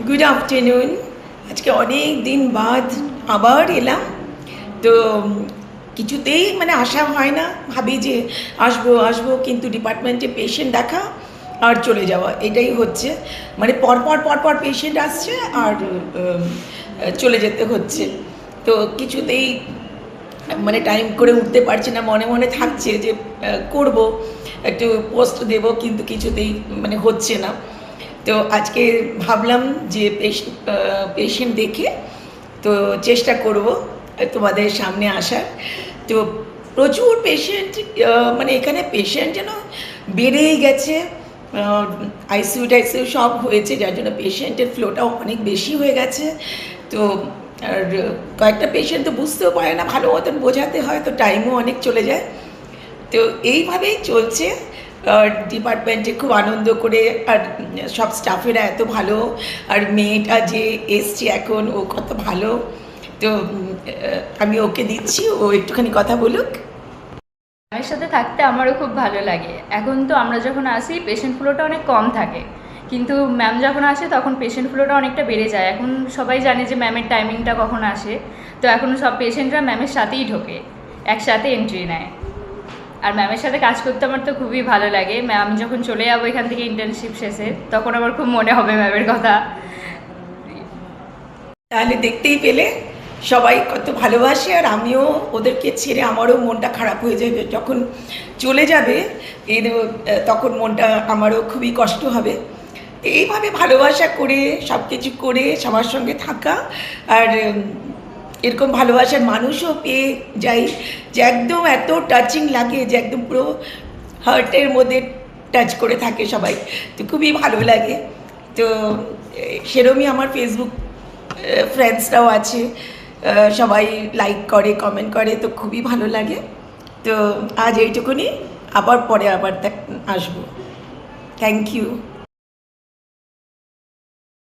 Good afternoon. আজকে অনেক দিন বাদ আবার এলাম। তো কিছুতেই মানে আসা হয় না, ভাবি যে আসবো আসবো, কিন্তু ডিপার্টমেন্টে পেশেন্ট দেখা আর চলে যাওয়া, এটাই হচ্ছে। মানে পরপর পরপর পেশেন্ট আসছে আর চলে যেতে হচ্ছে। তো কিছুতেই মানে টাইম করে উঠতে পারছি না, মনে মনে থাকছে যে করব, একটু পোস্ট দেব, কিন্তু কিছুতেই মানে হচ্ছে না। তো আজকে ভাবলাম যে পেশেন্ট দেখে তো চেষ্টা করব তোমাদের সামনে আসার। তো প্রচুর পেশেন্ট, মানে এখানে পেশেন্ট যেন বেড়েই গেছে। আইসিইউ টাইসিইউ সব হয়েছে, যার জন্য পেশেন্টের ফ্লোটাও অনেক বেশি হয়ে গেছে। তো আর কয়েকটা পেশেন্ট তো বুঝতেও পারে না, ভালো মতন বোঝাতে হয়, তো টাইমও অনেক চলে যায়। তো এইভাবেই চলছে ডিপার্টমেন্টে, খুব আনন্দ করে। আর সব স্টাফেরা এত ভালো, আর মেয়েটা যে এসছে এখন, ও কত ভালো। তো আমি ওকে দিচ্ছি, ও একটুখানি কথা বলুক। ম্যামের সাথে থাকতে আমারও খুব ভালো লাগে। এখন তো আমরা যখন আসি পেশেন্ট ফ্লোটা অনেক কম থাকে, কিন্তু ম্যাম যখন আসে তখন পেশেন্ট ফ্লোটা অনেকটা বেড়ে যায়। এখন সবাই জানে যে ম্যামের টাইমিংটা কখন আসে, তো এখন সব পেশেন্টরা ম্যামের সাথেই ঢোকে, একসাথে এন্ট্রি নেয়। আর ম্যামের সাথে কাজ করতে আমার তো খুবই ভালো লাগে। ম্যাম যখন চলে যাবো এখান থেকে ইন্টার্নশিপ শেষে, তখন আমার খুব মনে হবে ম্যামের কথা। তাহলে দেখতেই পেলে সবাই কত ভালোবাসে, আর আমিও ওদেরকে ছেড়ে আমারও মনটা খারাপ হয়ে যাবে যখন চলে যাবে। এই তখন মনটা আমারও খুবই কষ্ট হবে। এইভাবে ভালোবাসা করে সব কিছু করে সবার সঙ্গে থাকা, আর এরকম ভালোবাসার মানুষও পেয়ে যাই, যে একদম এত টাচিং লাগে, যে একদম পুরো হার্টের মধ্যে টাচ করে থাকে সবাই। তো খুবই ভালো লাগে। তো সেরমই আমার ফেসবুক ফ্রেন্ডসরাও আছে, সবাই লাইক করে, কমেন্ট করে, তো খুবই ভালো লাগে। তো আজ এইটুকুনি, আবার পরে আবার আসবো। Thank you.